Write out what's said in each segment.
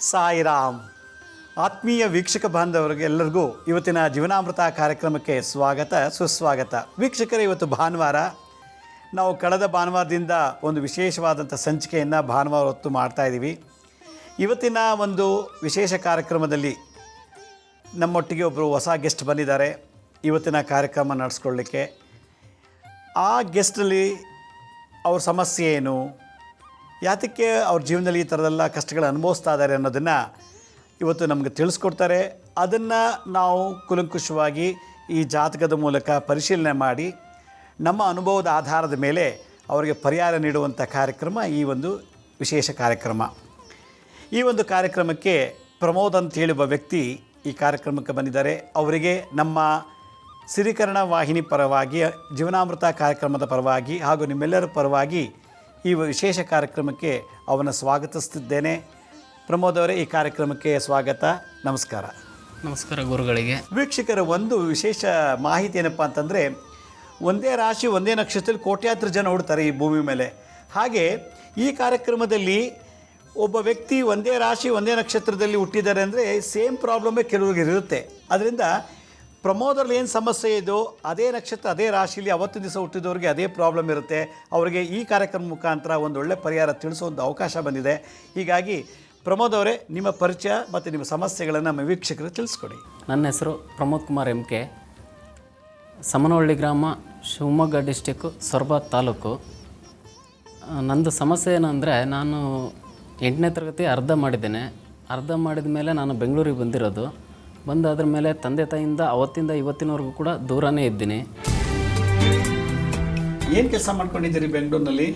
ಸಾಯಿರಾಮ್. ಆತ್ಮೀಯ ವೀಕ್ಷಕ ಬಾಂಧವರಿಗೆ ಎಲ್ಲರಿಗೂ ಇವತ್ತಿನ ಜೀವನಾಮೃತ ಕಾರ್ಯಕ್ರಮಕ್ಕೆ ಸ್ವಾಗತ ಸುಸ್ವಾಗತ. ವೀಕ್ಷಕರೇ, ಇವತ್ತು ಭಾನುವಾರ. ನಾವು ಕಳೆದ ಭಾನುವಾರದಿಂದ ಒಂದು ವಿಶೇಷವಾದಂಥ ಸಂಚಿಕೆಯನ್ನು ಭಾನುವಾರ ಹೊತ್ತು ಮಾಡ್ತಾಯಿದ್ದೀವಿ. ಇವತ್ತಿನ ಒಂದು ವಿಶೇಷ ಕಾರ್ಯಕ್ರಮದಲ್ಲಿ ನಮ್ಮೊಟ್ಟಿಗೆ ಒಬ್ಬರು ಹೊಸ ಗೆಸ್ಟ್ ಬಂದಿದ್ದಾರೆ ಇವತ್ತಿನ ಕಾರ್ಯಕ್ರಮ ನಡೆಸ್ಕೊಳ್ಳಿಕ್ಕೆ. ಆ ಗೆಸ್ಟಲ್ಲಿ ಅವ್ರ ಸಮಸ್ಯೆ ಏನು, ಯಾತಕ್ಕೆ ಅವ್ರ ಜೀವನದಲ್ಲಿ ಈ ಥರದೆಲ್ಲ ಕಷ್ಟಗಳು ಅನುಭವಿಸ್ತಾ ಇದ್ದಾರೆ ಅನ್ನೋದನ್ನು ಇವತ್ತು ನಮಗೆ ತಿಳಿಸ್ಕೊಡ್ತಾರೆ. ಅದನ್ನು ನಾವು ಕೂಲಂಕುಷವಾಗಿ ಈ ಜಾತಕದ ಮೂಲಕ ಪರಿಶೀಲನೆ ಮಾಡಿ ನಮ್ಮ ಅನುಭವದ ಆಧಾರದ ಮೇಲೆ ಅವರಿಗೆ ಪರಿಹಾರ ನೀಡುವಂಥ ಕಾರ್ಯಕ್ರಮ ಈ ಒಂದು ವಿಶೇಷ ಕಾರ್ಯಕ್ರಮ. ಈ ಒಂದು ಕಾರ್ಯಕ್ರಮಕ್ಕೆ ಪ್ರಮೋದ್ ಅಂತ ಹೇಳುವ ವ್ಯಕ್ತಿ ಈ ಕಾರ್ಯಕ್ರಮಕ್ಕೆ ಬಂದಿದ್ದಾರೆ. ಅವರಿಗೆ ನಮ್ಮ ಸಿರಿಕರಣ ವಾಹಿನಿ ಪರವಾಗಿ, ಜೀವನಾಮೃತ ಕಾರ್ಯಕ್ರಮದ ಪರವಾಗಿ ಹಾಗೂ ನಿಮ್ಮೆಲ್ಲರ ಪರವಾಗಿ ಈ ವಿಶೇಷ ಕಾರ್ಯಕ್ರಮಕ್ಕೆ ಅವನ ಸ್ವಾಗತಿಸ್ತಿದ್ದೇನೆ. ಪ್ರಮೋದ್ ಅವರೇ, ಈ ಕಾರ್ಯಕ್ರಮಕ್ಕೆ ಸ್ವಾಗತ. ನಮಸ್ಕಾರ. ನಮಸ್ಕಾರ ಗುರುಗಳಿಗೆ. ವೀಕ್ಷಕರ, ಒಂದು ವಿಶೇಷ ಮಾಹಿತಿ ಏನಪ್ಪ ಅಂತಂದರೆ, ಒಂದೇ ರಾಶಿ ಒಂದೇ ನಕ್ಷತ್ರದಲ್ಲಿ ಕೋಟ್ಯಾಂತರ ಜನ ಓಡ್ತಾರೆ ಈ ಭೂಮಿ ಮೇಲೆ. ಹಾಗೆ ಈ ಕಾರ್ಯಕ್ರಮದಲ್ಲಿ ಒಬ್ಬ ವ್ಯಕ್ತಿ ಒಂದೇ ರಾಶಿ ಒಂದೇ ನಕ್ಷತ್ರದಲ್ಲಿ ಹುಟ್ಟಿದ್ದಾರೆ ಅಂದರೆ ಸೇಮ್ ಪ್ರಾಬ್ಲಮ್ಮೇ ಕೆಲವ್ರಿಗೆ ಇರುತ್ತೆ. ಅದರಿಂದ ಪ್ರಮೋದರಲ್ಲಿ ಏನು ಸಮಸ್ಯೆ ಇದೋ ಅದೇ ನಕ್ಷತ್ರ ಅದೇ ರಾಶಿಯಲ್ಲಿ ಅವತ್ತಿನ ದಿವಸ ಹುಟ್ಟಿದವ್ರಿಗೆ ಅದೇ ಪ್ರಾಬ್ಲಮ್ ಇರುತ್ತೆ. ಅವರಿಗೆ ಈ ಕಾರ್ಯಕ್ರಮ ಮುಖಾಂತರ ಒಂದು ಒಳ್ಳೆ ಪರಿಹಾರ ತಿಳಿಸೋ ಒಂದು ಅವಕಾಶ ಬಂದಿದೆ. ಹೀಗಾಗಿ ಪ್ರಮೋದ್ ಅವರೇ, ನಿಮ್ಮ ಪರಿಚಯ ಮತ್ತು ನಿಮ್ಮ ಸಮಸ್ಯೆಗಳನ್ನು ನಮ್ಮ ವೀಕ್ಷಕರು ತಿಳಿಸ್ಕೊಡಿ. ನನ್ನ ಹೆಸರು ಪ್ರಮೋದ್ ಕುಮಾರ್ MK, ಸಮನವಳ್ಳಿ ಗ್ರಾಮ, ಶಿವಮೊಗ್ಗ ಡಿಸ್ಟಿಕ್ಕು, ಸೊರಬ ತಾಲೂಕು. ನಂದು ಸಮಸ್ಯೆ ಏನಂದರೆ, ನಾನು 8ನೇ ತರಗತಿ ಅರ್ಧ ಮಾಡಿದ್ದೇನೆ. ಅರ್ಧ ಮಾಡಿದ ಮೇಲೆ ನಾನು ಬೆಂಗಳೂರಿಗೆ ಬಂದಿರೋದು. ಬಂದಾದ್ರ ಮೇಲೆ ತಂದೆ ತಾಯಿಯಿಂದ ಅವತ್ತಿಂದ ಇವತ್ತಿನವರೆಗೂ ಕೂಡ ದೂರನೇ ಇದ್ದೀನಿ. ಏನು ಕೆಲಸ ಮಾಡ್ಕೊಂಡಿದ್ದೀರಿ ಬೆಂಗಳೂರಿನಲ್ಲಿ?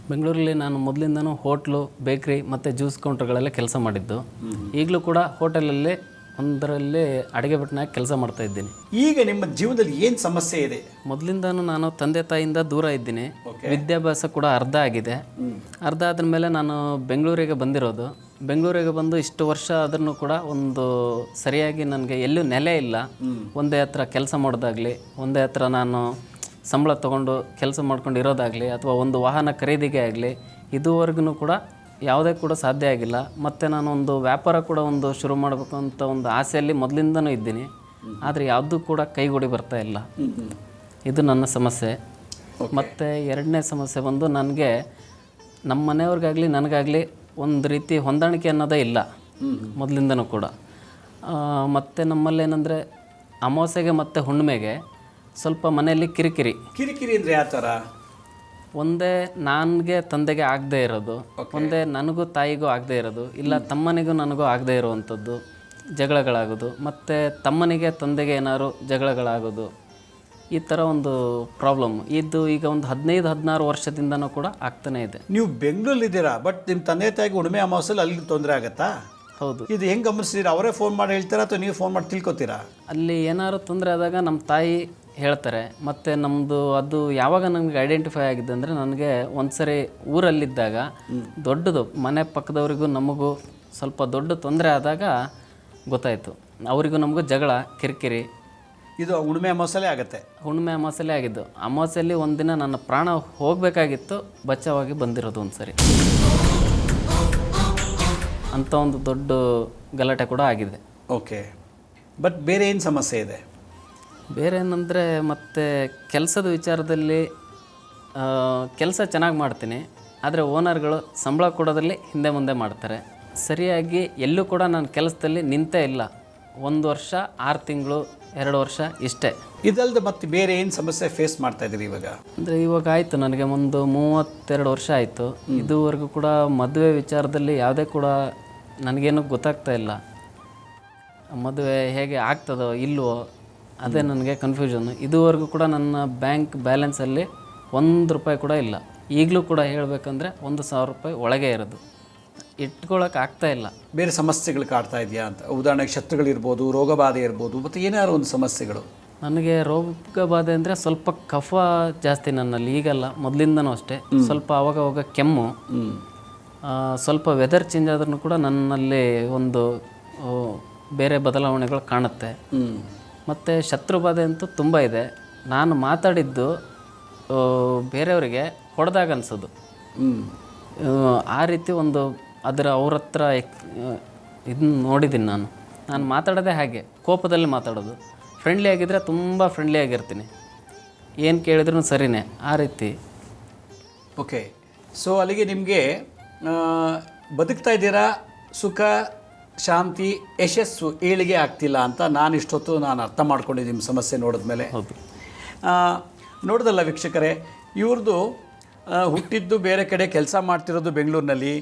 ಬೆಂಗಳೂರಲ್ಲಿ ನಾನು ಮೊದಲಿಂದನೂ ಹೋಟ್ಲು, ಬೇಕ್ರಿ ಮತ್ತು ಜ್ಯೂಸ್ ಕೌಂಟರ್ಗಳಲ್ಲೇ ಕೆಲಸ ಮಾಡಿದ್ದು. ಈಗಲೂ ಕೂಡ ಹೋಟೆಲಲ್ಲಿ ಒಂದರಲ್ಲಿ ಅಡುಗೆ ಭಟ್ನಾಗಿ ಕೆಲಸ ಮಾಡ್ತಾಯಿದ್ದೀನಿ. ಈಗ ನಿಮ್ಮ ಜೀವನದಲ್ಲಿ ಏನು ಸಮಸ್ಯೆ ಇದೆ? ಮೊದಲಿಂದನೂ ನಾನು ತಂದೆ ತಾಯಿಯಿಂದ ದೂರ ಇದ್ದೀನಿ. ವಿದ್ಯಾಭ್ಯಾಸ ಕೂಡ ಅರ್ಧ ಆಗಿದೆ. ಅರ್ಧ ಆದ ಮೇಲೆ ನಾನು ಬೆಂಗಳೂರಿಗೆ ಬಂದಿರೋದು. ಬೆಂಗಳೂರಿಗೆ ಬಂದು ಇಷ್ಟು ವರ್ಷ ಆದ್ರೂ ಕೂಡ ಒಂದು ಸರಿಯಾಗಿ ನನಗೆ ಎಲ್ಲೂ ನೆಲೆ ಇಲ್ಲ. ಒಂದೇ ಹತ್ರ ಕೆಲಸ ಮಾಡೋದಾಗಲಿ, ಒಂದೇ ಹತ್ರ ನಾನು ಸಂಬಳ ತೊಗೊಂಡು ಕೆಲಸ ಮಾಡ್ಕೊಂಡು ಇರೋದಾಗಲಿ, ಅಥವಾ ಒಂದು ವಾಹನ ಖರೀದಿಗೆ ಆಗಲಿ, ಇದುವರೆಗೂ ಕೂಡ ಯಾವುದೇ ಕೂಡ ಸಾಧ್ಯ ಆಗಿಲ್ಲ. ಮತ್ತು ನಾನು ಒಂದು ವ್ಯಾಪಾರ ಕೂಡ ಒಂದು ಶುರು ಮಾಡಬೇಕು ಅಂತ ಒಂದು ಆಸೆಯಲ್ಲಿ ಮೊದಲಿಂದನೂ ಇದ್ದೀನಿ. ಆದರೆ ಯಾವುದೂ ಕೂಡ ಕೈಗೂಡಿ ಬರ್ತಾ ಇಲ್ಲ. ಇದು ನನ್ನ ಸಮಸ್ಯೆ. ಮತ್ತು ಎರಡನೇ ಸಮಸ್ಯೆ ಬಂದು, ನನಗೆ ನಮ್ಮ ಮನೆಯವ್ರಿಗಾಗಲಿ ನನಗಾಗಲಿ ಒಂದು ರೀತಿ ಹೊಂದಾಣಿಕೆ ಅನ್ನೋದೇ ಇಲ್ಲ ಮೊದಲಿಂದನೂ ಕೂಡ. ಮತ್ತು ನಮ್ಮಲ್ಲಿ ಏನಂದರೆ, ಅಮಾವಾಸ್ಯೆಗೆ ಮತ್ತು ಹುಣ್ಣಿಮೆಗೆ ಸ್ವಲ್ಪ ಮನೆಯಲ್ಲಿ ಕಿರಿಕಿರಿ ಅಂದರೆ ಯಾವ ಥರ? ಒಂದೇ ನನಗೆ ತಂದೆಗೆ ಆಗದೇ ಇರೋದು, ಒಂದೇ ನನಗೂ ತಾಯಿಗೂ ಆಗದೇ ಇರೋದು, ಇಲ್ಲ ತಮ್ಮನಿಗೂ ನನಗೂ ಆಗದೇ ಇರುವಂಥದ್ದು ಜಗಳಗಳಾಗೋದು, ಮತ್ತು ತಮ್ಮನಿಗೆ ತಂದೆಗೆ ಏನಾದ್ರು ಜಗಳಗಳಾಗೋದು, ಈ ಥರ ಒಂದು ಪ್ರಾಬ್ಲಮ್ ಇದು ಈಗ ಒಂದು 15-16 ವರ್ಷದಿಂದನೂ ಕೂಡ ಆಗ್ತಾನೇ ಇದೆ. ನೀವು ಬೆಂಗಳೂರಲ್ಲಿದ್ದೀರಾ, ಬಟ್ ನಿಮ್ಮ ತಂದೆ ತಾಯಿಗೆ ಉಣ್ಮೆ ಅಮಾವಾಸ್ಯೆಯಲ್ಲಿ ಅಲ್ಲಿ ತೊಂದರೆ ಆಗುತ್ತಾ? ಹೌದು. ಇದು ಹೆಂಗೆ ಗಮನಿಸ್ತೀರಾ? ಅವರೇ ಫೋನ್ ಮಾಡಿ ಹೇಳ್ತಾರಾ ಅಥವಾ ನೀವು ಫೋನ್ ಮಾಡಿ ತಿಳ್ಕೊತೀರಾ? ಅಲ್ಲಿ ಏನಾದ್ರು ತೊಂದರೆ ಆದಾಗ ನಮ್ಮ ತಾಯಿ ಹೇಳ್ತಾರೆ. ಮತ್ತು ನಮ್ಮದು ಅದು ಯಾವಾಗ ನನಗೆ ಐಡೆಂಟಿಫೈ ಆಗಿದೆ ಅಂದರೆ, ನನಗೆ ಒಂದು ಸರಿ ಊರಲ್ಲಿದ್ದಾಗ ದೊಡ್ಡದು ಮನೆ ಪಕ್ಕದವರಿಗೂ ನಮಗೂ ಸ್ವಲ್ಪ ದೊಡ್ಡ ತೊಂದರೆ ಆದಾಗ ಗೊತ್ತಾಯಿತು. ಅವರಿಗೂ ನಮಗೂ ಜಗಳ, ಕಿರಿಕಿರಿ. ಇದು ಹುಣ್ಮೆ ಅಮಾವಾಸ್ಯೆಲ್ಲೇ ಆಗುತ್ತೆ? ಹುಣ್ಣಿಮೆ ಅಮಾವಾಸ್ಯೆಲ್ಲೇ ಆಗಿದ್ದು. ಅಮಾವಾಸ್ಯೆಯಲ್ಲಿ ಒಂದಿನ ನನ್ನ ಪ್ರಾಣ ಹೋಗಬೇಕಾಗಿತ್ತು, ಬಚಾವಾಗಿ ಬಂದಿರೋದು ಒಂದು ಸರಿ. ಅಂಥ ಒಂದು ದೊಡ್ಡ ಗಲಾಟೆ ಕೂಡ ಆಗಿದೆ. ಓಕೆ. ಬಟ್ ಬೇರೆ ಏನು ಸಮಸ್ಯೆ ಇದೆ? ಬೇರೆ ಏನಂದರೆ, ಮತ್ತು ಕೆಲಸದ ವಿಚಾರದಲ್ಲಿ ಕೆಲಸ ಚೆನ್ನಾಗಿ ಮಾಡ್ತೀನಿ. ಆದರೆ ಓನರ್ಗಳು ಸಂಬಳ ಕೊಡೋದ್ರಲ್ಲಿ ಹಿಂದೆ ಮುಂದೆ ಮಾಡ್ತಾರೆ. ಸರಿಯಾಗಿ ಎಲ್ಲೂ ಕೂಡ ನಾನು ಕೆಲಸದಲ್ಲಿ ನಿಂತೇ ಇಲ್ಲ. 1 ವರ್ಷ 6 ತಿಂಗಳು 2 ವರ್ಷ ಇಷ್ಟೇ. ಇದಲ್ಲದೆ ಮತ್ತೆ ಬೇರೆ ಏನು ಸಮಸ್ಯೆ ಫೇಸ್ ಮಾಡ್ತಾ ಇದ್ದೀರಿ ಇವಾಗ? ಅಂದರೆ ಇವಾಗ ಆಯಿತು, ನನಗೆ ಒಂದು 32 ವರ್ಷ ಆಯಿತು. ಇದುವರೆಗೂ ಕೂಡ ಮದುವೆ ವಿಚಾರದಲ್ಲಿ ಯಾವುದೇ ಕೂಡ ನನಗೇನು ಗೊತ್ತಾಗ್ತಾ ಇಲ್ಲ. ಮದುವೆ ಹೇಗೆ ಆಗ್ತದೋ ಇಲ್ವೋ ಅದೇ ನನಗೆ ಕನ್ಫ್ಯೂಷನ್ನು. ಇದುವರೆಗೂ ಕೂಡ ನನ್ನ ಬ್ಯಾಂಕ್ ಬ್ಯಾಲೆನ್ಸಲ್ಲಿ 1 ರೂಪಾಯಿ ಕೂಡ ಇಲ್ಲ. ಈಗಲೂ ಕೂಡ ಹೇಳಬೇಕಂದ್ರೆ 1,000 ರೂಪಾಯಿ ಒಳಗೆ ಇರೋದು, ಇಟ್ಕೊಳ್ಳೋಕೆ ಆಗ್ತಾ ಇಲ್ಲ. ಬೇರೆ ಸಮಸ್ಯೆಗಳು ಕಾಡ್ತಾ ಇದೆಯಾ ಅಂತ? ಉದಾಹರಣೆಗೆ ಶತ್ರುಗಳಿರ್ಬೋದು, ರೋಗ ಬಾಧೆ ಇರ್ಬೋದು, ಮತ್ತು ಏನಾದ್ರು ಒಂದು ಸಮಸ್ಯೆಗಳು? ನನಗೆ ರೋಗ ಬಾಧೆ ಅಂದರೆ ಸ್ವಲ್ಪ ಕಫ ಜಾಸ್ತಿ ನನ್ನಲ್ಲಿ. ಈಗಲ್ಲ, ಮೊದಲಿಂದನೂ ಅಷ್ಟೇ. ಸ್ವಲ್ಪ ಅವಾಗ ಕೆಮ್ಮು, ಸ್ವಲ್ಪ ವೆದರ್ ಚೇಂಜ್ ಆದ್ರೂ ಕೂಡ ನನ್ನಲ್ಲಿ ಒಂದು ಬೇರೆ ಬದಲಾವಣೆಗಳು ಕಾಣುತ್ತೆ. ಮತ್ತು ಶತ್ರುಬಾಧೆ ಅಂತೂ ತುಂಬ ಇದೆ. ನಾನು ಮಾತಾಡಿದ್ದು ಬೇರೆಯವರಿಗೆ ಹೊಡೆದಾಗ ಅನಿಸೋದು, ಆ ರೀತಿ ಒಂದು ಅದರ ಅವ್ರ ಹತ್ರ ಇದನ್ನ ನೋಡಿದ್ದೀನಿ ನಾನು ಮಾತಾಡೋದೇ ಹಾಗೆ, ಕೋಪದಲ್ಲಿ ಮಾತಾಡೋದು. ಫ್ರೆಂಡ್ಲಿ ಆಗಿದ್ದರೆ ತುಂಬ ಫ್ರೆಂಡ್ಲಿ ಆಗಿರ್ತೀನಿ, ಏನು ಕೇಳಿದ್ರೂ ಸರಿಯೇ ಆ ರೀತಿ. ಓಕೆ, ಸೊ ಅಲ್ಲಿಗೆ ನಿಮಗೆ ಬದುಕ್ತಾ ಇದ್ದೀರಾ, ಸುಖ ಶಾಂತಿ ಯಶಸ್ಸು ಏಳಿಗೆ ಆಗ್ತಿಲ್ಲ ಅಂತ ನಾನು ಅರ್ಥ ಮಾಡ್ಕೊಂಡಿದ್ದೀನಿ ನಿಮ್ಮ ಸಮಸ್ಯೆ ನೋಡಿದ್ಮೇಲೆ. ಹೌದು. ನೋಡಿದಲ್ಲ ವೀಕ್ಷಕರೇ, ಇವ್ರದ್ದು ಹುಟ್ಟಿದ್ದು ಬೇರೆ ಕಡೆ, ಕೆಲಸ ಮಾಡ್ತಿರೋದು ಬೆಂಗಳೂರಿನಲ್ಲಿ.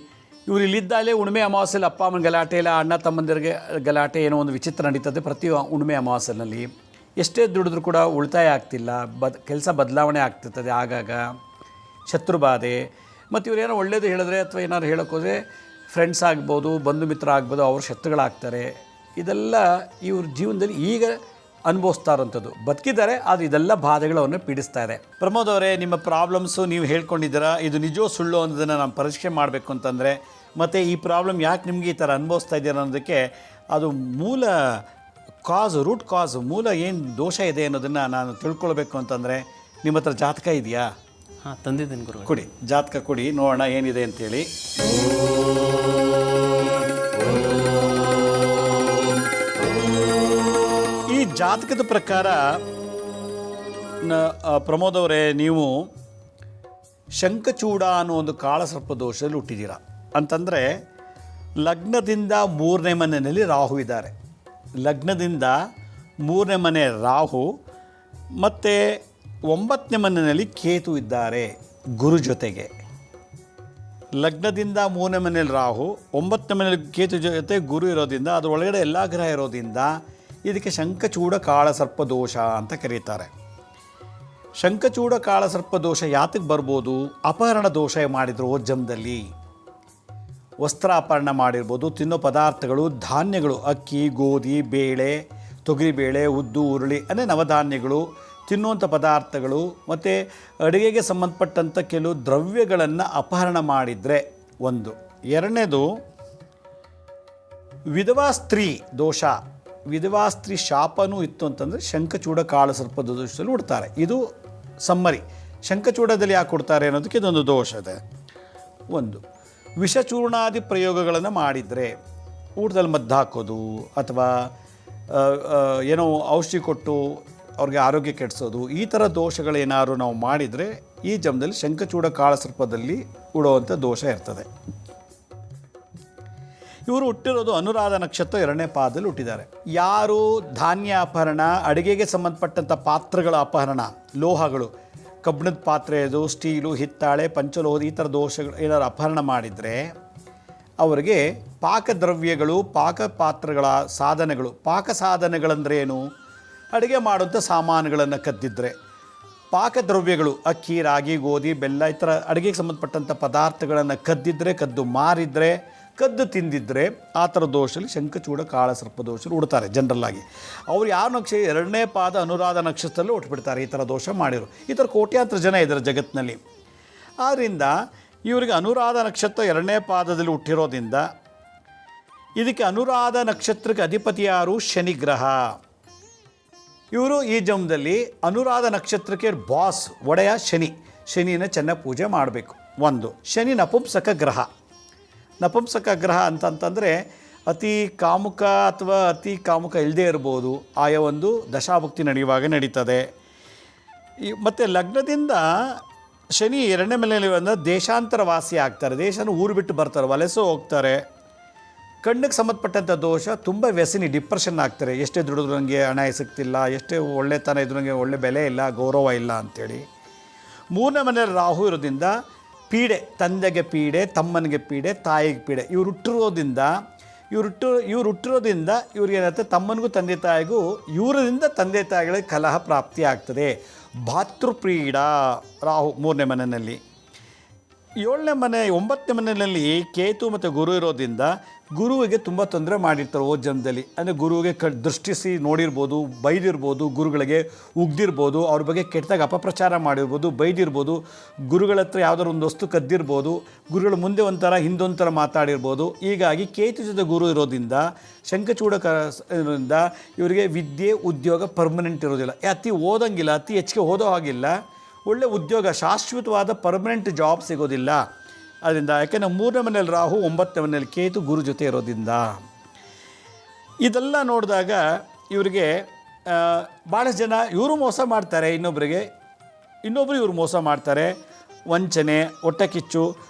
ಇವ್ರು ಇಲ್ಲಿದ್ದಾಗಲೇ ಹುಣ್ಣಿಮೆ ಅಮಾವಾಸ್ಯೆಯಲ್ಲಿ ಅಪ್ಪ ಅಮ್ಮನ ಗಲಾಟೆ, ಇಲ್ಲ ಅಣ್ಣ ತಮ್ಮಂದಿರಿಗೆ ಗಲಾಟೆ, ಏನೋ ಒಂದು ವಿಚಿತ್ರ ನಡೀತದೆ ಪ್ರತಿ ಹುಣ್ಣಿಮೆ ಅಮಾವಾಸ್ಯೆಯಲ್ಲಿ. ಎಷ್ಟೇ ದುಡಿದ್ರೂ ಕೂಡ ಉಳಿತಾಯ ಆಗ್ತಿಲ್ಲ, ಕೆಲಸ ಬದಲಾವಣೆ ಆಗ್ತಿರ್ತದೆ, ಆಗಾಗ ಶತ್ರುಬಾಧೆ. ಮತ್ತು ಇವರೇನೋ ಒಳ್ಳೇದು ಹೇಳಿದ್ರೆ ಅಥವಾ ಏನಾದ್ರು ಹೇಳೋಕ್ಕೋದ್ರೆ ಫ್ರೆಂಡ್ಸ್ ಆಗ್ಬೋದು, ಬಂಧು ಮಿತ್ರ ಆಗ್ಬೋದು, ಅವ್ರ ಶತ್ರುಗಳಾಗ್ತಾರೆ. ಇದೆಲ್ಲ ಇವ್ರ ಜೀವನದಲ್ಲಿ ಈಗ ಅನುಭವಿಸ್ತಾ ಇರೋಂಥದ್ದು. ಬದುಕಿದ್ದಾರೆ, ಆದರೆ ಇದೆಲ್ಲ ಬಾಧೆಗಳು ಅವನ್ನ ಪೀಡಿಸ್ತಾ ಇದೆ. ಪ್ರಮೋದ್ ಅವರೇ, ನಿಮ್ಮ ಪ್ರಾಬ್ಲಮ್ಸು ನೀವು ಹೇಳ್ಕೊಂಡಿದ್ದೀರಾ, ಇದು ನಿಜವೋ ಸುಳ್ಳು ಅನ್ನೋದನ್ನು ನಾನು ಪರೀಕ್ಷೆ ಮಾಡಬೇಕು ಅಂತಂದರೆ, ಮತ್ತು ಈ ಪ್ರಾಬ್ಲಮ್ ಯಾಕೆ ನಿಮಗೆ ಈ ಥರ ಅನುಭವಿಸ್ತಾ ಇದ್ದೀರಾ ಅನ್ನೋದಕ್ಕೆ ಅದು ಮೂಲ ರೂಟ್ ಕಾಸು, ಮೂಲ ಏನು ದೋಷ ಇದೆ ಅನ್ನೋದನ್ನು ನಾನು ತಿಳ್ಕೊಳ್ಬೇಕು ಅಂತಂದರೆ ನಿಮ್ಮ ಹತ್ರ ಜಾತಕ ಇದೆಯಾ? ಹಾಂ, ತಂದಿದ್ದೀನಿ ಗುರು. ಕೊಡಿ, ಜಾತಕ ಕೊಡಿ, ನೋಡೋಣ ಏನಿದೆ ಅಂತೇಳಿ. ಈ ಜಾತಕದ ಪ್ರಕಾರ ಪ್ರಮೋದ್ ಅವರೇ, ನೀವು ಶಂಖಚೂಡ ಅನ್ನೋ ಒಂದು ಕಾಳಸರ್ಪ ದೋಷದಲ್ಲಿ ಹುಟ್ಟಿದ್ದೀರಾ. ಅಂತಂದರೆ ಲಗ್ನದಿಂದ 3ನೇ ಮನೆಯಲ್ಲಿ ರಾಹು ಇದ್ದಾರೆ. ಲಗ್ನದಿಂದ 3ನೇ ಮನೆ ರಾಹು ಮತ್ತು 9ನೇ ಮನೆಯಲ್ಲಿ ಕೇತು ಇದ್ದಾರೆ ಗುರು ಜೊತೆಗೆ. ಲಗ್ನದಿಂದ 3ನೇ ಮನೆಯಲ್ಲಿ ರಾಹು, 9ನೇ ಮನೆಯಲ್ಲಿ ಕೇತು ಜೊತೆ ಗುರು ಇರೋದ್ರಿಂದ, ಅದರೊಳಗಡೆ ಎಲ್ಲ ಗ್ರಹ ಇರೋದ್ರಿಂದ ಇದಕ್ಕೆ ಶಂಖಚೂಡ ಕಾಳಸರ್ಪ ದೋಷ ಅಂತ ಕರೀತಾರೆ. ಶಂಖಚೂಡ ಕಾಳಸರ್ಪ ದೋಷ ಯಾತಕ್ಕೆ ಬರ್ಬೋದು? ಅಪಹರಣ ದೋಷ ಮಾಡಿದ್ರು ಜನ್ಮದಲ್ಲಿ. ವಸ್ತ್ರ ಅಪಹರಣ ಮಾಡಿರ್ಬೋದು, ತಿನ್ನೋ ಪದಾರ್ಥಗಳು, ಧಾನ್ಯಗಳು, ಅಕ್ಕಿ, ಗೋಧಿ, ಬೇಳೆ, ತೊಗರಿಬೇಳೆ, ಉದ್ದು, ಉರುಳಿ ಅಂದರೆ ನವಧಾನ್ಯಗಳು, ತಿನ್ನುವಂಥ ಪದಾರ್ಥಗಳು ಮತ್ತು ಅಡುಗೆಗೆ ಸಂಬಂಧಪಟ್ಟಂಥ ಕೆಲವು ದ್ರವ್ಯಗಳನ್ನು ಅಪಹರಣ ಮಾಡಿದರೆ ಒಂದು. ಎರಡನೇದು ವಿಧವಾ ಸ್ತ್ರೀ ದೋಷ, ವಿಧವಾ ಸ್ತ್ರೀ ಶಾಪನೂ ಇತ್ತು ಅಂತಂದರೆ ಶಂಖಚೂಡ ಕಾಳಸರ್ಪ ದೋಷದಲ್ಲಿ ಹುಡ್ತಾರೆ. ಇದು ಸಮ್ಮರಿ. ಶಂಖಚೂಡದಲ್ಲಿ ಯಾಕೆ ಕೊಡ್ತಾರೆ ಅನ್ನೋದಕ್ಕೆ ಇದೊಂದು ದೋಷ ಇದೆ. ಒಂದು, ವಿಷಚೂರ್ಣಾದಿ ಪ್ರಯೋಗಗಳನ್ನು ಮಾಡಿದರೆ, ಊಟದಲ್ಲಿ ಮದ್ದು ಹಾಕೋದು ಅಥವಾ ಏನೋ ಔಷಧಿ ಕೊಟ್ಟು ಅವ್ರಿಗೆ ಆರೋಗ್ಯ ಕೆಡಿಸೋದು, ಈ ಥರ ದೋಷಗಳೇನಾದ್ರು ನಾವು ಮಾಡಿದರೆ ಈ ಜನ್ಮದಲ್ಲಿ ಶಂಖಚೂಡ ಕಾಳಸರ್ಪದಲ್ಲಿ ಉಡುವಂಥ ದೋಷ ಇರ್ತದೆ. ಇವರು ಹುಟ್ಟಿರೋದು ಅನುರಾಧ ನಕ್ಷತ್ರ 2ನೇ ಪಾದದಲ್ಲಿ ಹುಟ್ಟಿದ್ದಾರೆ. ಯಾರು ಧಾನ್ಯ ಅಪಹರಣ, ಅಡುಗೆಗೆ ಸಂಬಂಧಪಟ್ಟಂಥ ಪಾತ್ರಗಳ ಅಪಹರಣ, ಲೋಹಗಳು, ಕಬ್ಬಿಣದ ಪಾತ್ರೆ, ಅದು ಸ್ಟೀಲು, ಹಿತ್ತಾಳೆ, ಪಂಚಲೋಹ, ಈ ಥರ ದೋಷಗಳು ಏನಾದ್ರು ಅಪಹರಣ ಮಾಡಿದರೆ ಅವರಿಗೆ ಪಾಕದ್ರವ್ಯಗಳು, ಪಾಕಪಾತ್ರಗಳ ಸಾಧನಗಳು, ಪಾಕ ಸಾಧನಗಳಂದ್ರೇನು? ಅಡುಗೆ ಮಾಡುವಂಥ ಸಾಮಾನುಗಳನ್ನು ಕದ್ದಿದ್ರೆ, ಪಾಕದ್ರವ್ಯಗಳು ಅಕ್ಕಿ, ರಾಗಿ, ಗೋಧಿ, ಬೆಲ್ಲ, ಈ ಥರ ಅಡುಗೆಗೆ ಸಂಬಂಧಪಟ್ಟಂಥ ಪದಾರ್ಥಗಳನ್ನು ಕದ್ದಿದ್ರೆ, ಕದ್ದು ಮಾರಿದರೆ, ಕದ್ದು ತಿಂದಿದ್ರೆ ಆ ಥರ ದೋಷದಲ್ಲಿ ಶಂಖಚೂಡ ಕಾಳಸರ್ಪ ದೋಷದಲ್ಲಿ ಉಡ್ತಾರೆ ಜನರಲ್ಲಾಗಿ. ಅವ್ರು ಯಾವ ನಕ್ಷತ್ರ 2ನೇ ಪಾದ ಅನುರಾಧ ನಕ್ಷತ್ರದಲ್ಲಿ ಹುಟ್ಟುಬಿಡ್ತಾರೆ ಈ ಥರ ದೋಷ ಮಾಡಿರು. ಈ ಥರ ಕೋಟ್ಯಾಂತರ ಜನ ಇದ್ದಾರೆ ಜಗತ್ತಿನಲ್ಲಿ. ಆದ್ದರಿಂದ ಇವರಿಗೆ ಅನುರಾಧ ನಕ್ಷತ್ರ 2ನೇ ಪಾದದಲ್ಲಿ ಹುಟ್ಟಿರೋದ್ರಿಂದ ಇದಕ್ಕೆ ಅನುರಾಧ ನಕ್ಷತ್ರಕ್ಕೆ ಅಧಿಪತಿ ಯಾರು? ಶನಿಗ್ರಹ. ಇವರು ಈ ಜನ್ಮದಲ್ಲಿ ಅನುರಾಧ ನಕ್ಷತ್ರಕ್ಕೆ ಬಾಸ್, ಒಡೆಯ ಶನಿ. ಶನಿನ ಚೆನ್ನಾಗಿ ಪೂಜೆ ಮಾಡಬೇಕು. ಒಂದು, ಶನಿ ನಪುಂಸಕ ಗ್ರಹ. ನಪುಂಸಕ ಗ್ರಹ ಅಂತಂತಂದರೆ ಅತಿ ಕಾಮುಕ ಅಥವಾ ಅತಿ ಕಾಮುಕ ಇಲ್ಲದೇ ಇರ್ಬೋದು, ಆಯಾ ಒಂದು ದಶಾಭುಕ್ತಿ ನಡೆಯುವಾಗ ನಡೀತದೆ. ಮತ್ತು ಲಗ್ನದಿಂದ ಶನಿ 2ನೇ ಮನೆಯಲ್ಲಿ ಬಂದ ದೇಶಾಂತರ ವಾಸಿ ಆಗ್ತಾರೆ. ದೇಶನ ಊರು ಬಿಟ್ಟು ಬರ್ತಾರೆ, ವಲಸೆ ಹೋಗ್ತಾರೆ. ಕಣ್ಣಿಗೆ ಸಂಬಂಧಪಟ್ಟಂಥ ದೋಷ, ತುಂಬ ವ್ಯಸನಿ, ಡಿಪ್ರೆಷನ್ ಆಗ್ತಾರೆ. ಎಷ್ಟೇ ದುಡಿದ್ರು ನನಗೆ ಹಣ ಸಿಗ್ತಿಲ್ಲ, ಎಷ್ಟೇ ಒಳ್ಳೆತನ ಇದ್ರು ನನಗೆ ಒಳ್ಳೆ ಬೆಲೆ ಇಲ್ಲ, ಗೌರವ ಇಲ್ಲ ಅಂಥೇಳಿ. 3ನೇ ಮನೆಯಲ್ಲಿ ರಾಹು ಇರೋದ್ರಿಂದ ಪೀಡೆ, ತಂದೆಗೆ ಪೀಡೆ, ತಮ್ಮನಿಗೆ ಪೀಡೆ, ತಾಯಿಗೆ ಪೀಡೆ. ಇವ್ರು ಹುಟ್ಟಿರೋದ್ರಿಂದ ಇವ್ರಿಗೇನಂತೆ ತಮ್ಮನಿಗೂ ತಂದೆ ತಾಯಿಗೂ ಇವರಿಂದ ತಂದೆ ತಾಯಿಗಳಿಗೆ ಕಲಹ ಪ್ರಾಪ್ತಿ ಆಗ್ತದೆ. ಭಾತೃಪ್ರೀಡ ರಾಹು 3ನೇ ಮನೆಯಲ್ಲಿ. 7ನೇ ಮನೆ 9ನೇ ಮನೆಯಲ್ಲಿ ಕೇತು ಮತ್ತು ಗುರು ಇರೋದ್ರಿಂದ ಗುರುವಿಗೆ ತುಂಬ ತೊಂದರೆ ಮಾಡಿರ್ತಾರೆ ಜನ್ಮದಲ್ಲಿ. ಅಂದರೆ ಗುರುವಿಗೆ ದೃಷ್ಟಿಸಿ ನೋಡಿರ್ಬೋದು, ಬೈದಿರ್ಬೋದು, ಗುರುಗಳಿಗೆ ಉಗ್ದಿರ್ಬೋದು, ಅವ್ರ ಬಗ್ಗೆ ಕೆಟ್ಟದಾಗ ಅಪಪ್ರಚಾರ ಮಾಡಿರ್ಬೋದು, ಬೈದಿರ್ಬೋದು, ಗುರುಗಳ ಹತ್ರ ಯಾವುದಾದ್ರು ಒಂದು ವಸ್ತು ಕದ್ದಿರ್ಬೋದು, ಗುರುಗಳ ಮುಂದೆ ಒಂಥರ ಹಿಂದೊಂಥರ ಮಾತಾಡಿರ್ಬೋದು. ಹೀಗಾಗಿ ಕೇತು ಜೊತೆ ಗುರು ಇರೋದ್ರಿಂದ ಶಂಖಚೂಡ ಇರೋದ್ರಿಂದ ಇವರಿಗೆ ವಿದ್ಯೆ, ಉದ್ಯೋಗ ಪರ್ಮನೆಂಟ್ ಇರೋದಿಲ್ಲ. ಅತಿ ಓದಂಗಿಲ್ಲ, ಅತಿ ಹೆಚ್ಚಿಗೆ ಓದೋ ಹಾಗಿಲ್ಲ, ಒಳ್ಳೆ ಉದ್ಯೋಗ, ಶಾಶ್ವತವಾದ ಪರ್ಮನೆಂಟ್ ಜಾಬ್ ಸಿಗೋದಿಲ್ಲ. ಅದರಿಂದ ಯಾಕೆಂದರೆ 3ನೇ ಮನೆಯಲ್ಲಿ ರಾಹು, 9ನೇ ಮನೆಯಲ್ಲಿ ಕೇತು ಗುರು ಜೊತೆ ಇರೋದ್ರಿಂದ. ಇದೆಲ್ಲ ನೋಡಿದಾಗ ಇವರಿಗೆ ಭಾಳಷ್ಟು ಜನ ಇವರು ಮೋಸ ಮಾಡ್ತಾರೆ, ಇನ್ನೊಬ್ಬರು ಇವರು ಮೋಸ ಮಾಡ್ತಾರೆ. ವಂಚನೆ, ಹೊಟ್ಟೆ ಕಿಚ್ಚು